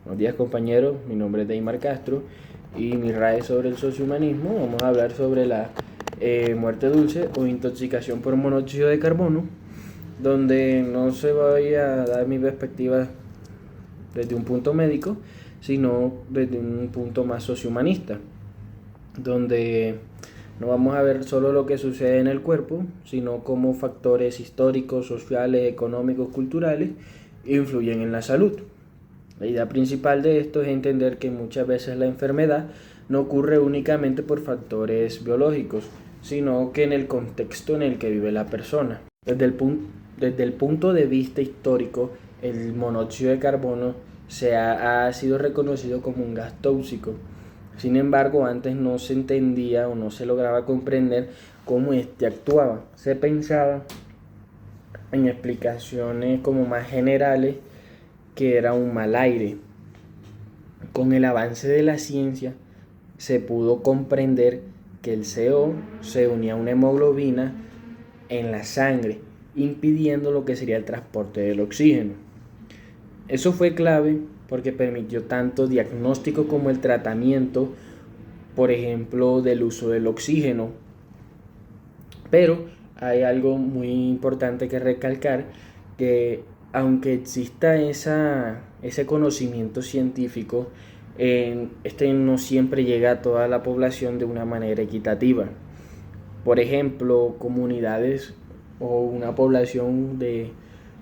Buenos días compañeros, mi nombre es Deimar Castro y mi RAE sobre el sociohumanismo. Vamos a hablar sobre la muerte dulce o intoxicación por monóxido de carbono, donde no se vaya a dar mi perspectiva desde un punto médico, sino desde un punto más sociohumanista, donde no vamos a ver solo lo que sucede en el cuerpo, sino cómo factores históricos, sociales, económicos, culturales influyen en la salud. La idea principal de esto es entender que muchas veces la enfermedad no ocurre únicamente por factores biológicos, sino que en el contexto en el que vive la persona. Desde el punto de vista histórico, el monóxido de carbono ha sido reconocido como un gas tóxico. Sin embargo, antes no se entendía o no se lograba comprender cómo éste actuaba. Se pensaba en explicaciones como más generales, que era un mal aire. Con el avance de la ciencia se pudo comprender que el CO se unía a una hemoglobina en la sangre, impidiendo lo que sería el transporte del oxígeno. Eso fue clave porque permitió tanto diagnóstico como el tratamiento, por ejemplo, del uso del oxígeno. Pero hay algo muy importante que recalcar, que aunque exista ese conocimiento científico, este no siempre llega a toda la población de una manera equitativa. Por ejemplo, comunidades o una población de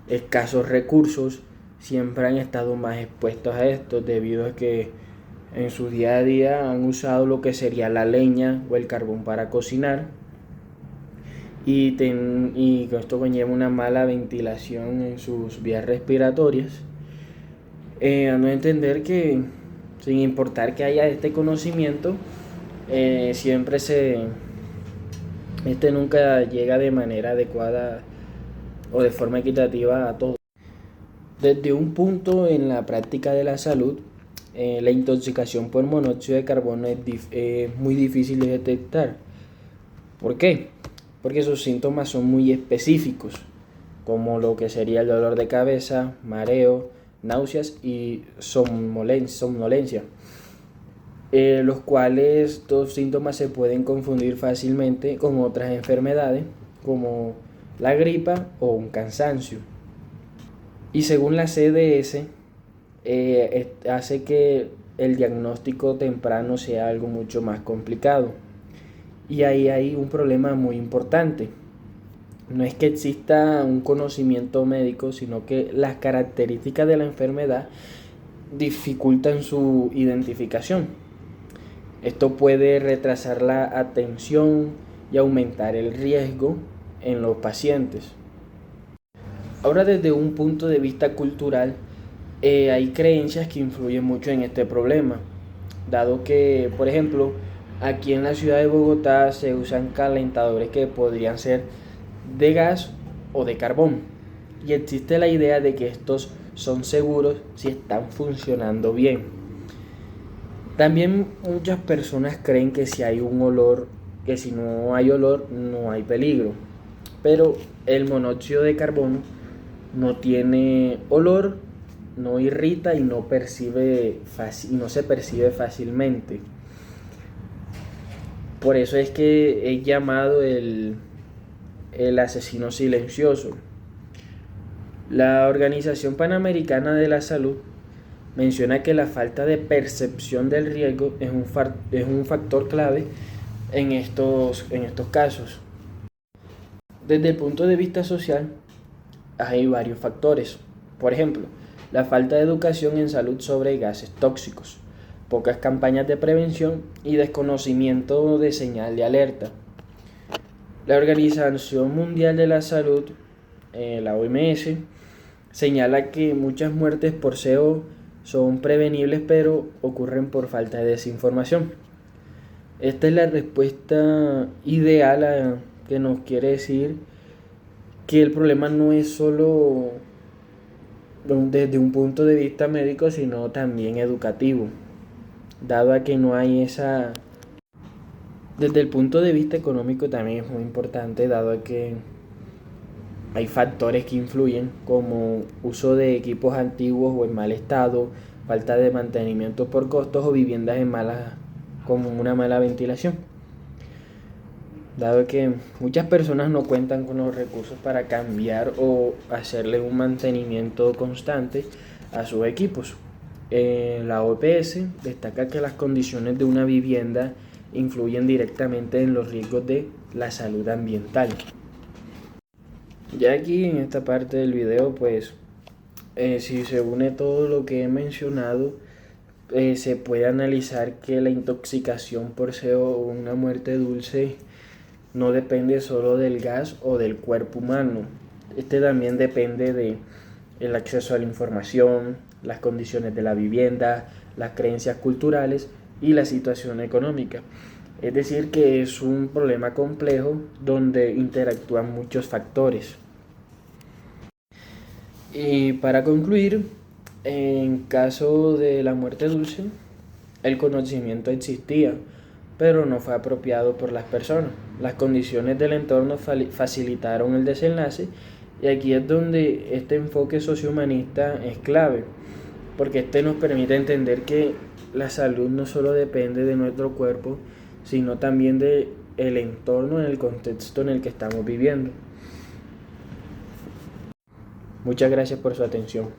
escasos recursos siempre han estado más expuestos a esto, debido a que en su día a día han usado lo que sería la leña o el carbón para cocinar, y esto conlleva una mala ventilación en sus vías respiratorias, dando a entender que sin importar que haya este conocimiento, siempre este nunca llega de manera adecuada o de forma equitativa a todos. Desde un punto en la práctica de la salud, la intoxicación por monóxido de carbono es muy difícil de detectar. ¿Por qué? Porque sus síntomas son muy específicos, como lo que sería el dolor de cabeza, mareo, náuseas y somnolencia, los cuales estos síntomas se pueden confundir fácilmente con otras enfermedades como la gripa o un cansancio. Y según la CDS, hace que el diagnóstico temprano sea algo mucho más complicado. Y ahí hay un problema muy importante. No es que exista un conocimiento médico, sino que las características de la enfermedad dificultan su identificación. Esto puede retrasar la atención y aumentar el riesgo en los pacientes. Ahora, desde un punto de vista cultural, hay creencias que influyen mucho en este problema, dado que, por ejemplo, aquí en la ciudad de Bogotá se usan calentadores que podrían ser de gas o de carbón, y existe la idea de que estos son seguros si están funcionando bien. También muchas personas creen que si hay un olor, que si no hay olor no hay peligro, pero el monóxido de carbono no tiene olor, no irrita y no se percibe fácilmente. Por eso es que es llamado el asesino silencioso. La Organización Panamericana de la Salud menciona que la falta de percepción del riesgo es un factor clave en estos casos. Desde el punto de vista social, hay varios factores. Por ejemplo, la falta de educación en salud sobre gases tóxicos, pocas campañas de prevención y desconocimiento de señal de alerta. La Organización Mundial de la Salud, la OMS, señala que muchas muertes por CO son prevenibles, pero ocurren por falta de desinformación. Esta es la respuesta ideal que nos quiere decir que el problema no es solo desde un punto de vista médico, sino también educativo, dado a que no hay esa... Desde el punto de vista económico también es muy importante, dado a que hay factores que influyen, como uso de equipos antiguos o en mal estado, falta de mantenimiento por costos o viviendas con una mala ventilación. Dado que muchas personas no cuentan con los recursos para cambiar o hacerle un mantenimiento constante a sus equipos. La OPS destaca que las condiciones de una vivienda influyen directamente en los riesgos de la salud ambiental. Ya aquí en esta parte del video, pues, si se une todo lo que he mencionado, se puede analizar que la intoxicación por CO o una muerte dulce no depende solo del gas o del cuerpo humano. Este también depende del acceso a la información, las condiciones de la vivienda, las creencias culturales y la situación económica. Es decir, que es un problema complejo donde interactúan muchos factores. Y para concluir, en caso de la muerte dulce, el conocimiento existía, pero no fue apropiado por las personas. Las condiciones del entorno facilitaron el desenlace, y aquí es donde este enfoque sociohumanista es clave, porque este nos permite entender que la salud no solo depende de nuestro cuerpo, sino también del entorno, en el contexto en el que estamos viviendo. Muchas gracias por su atención.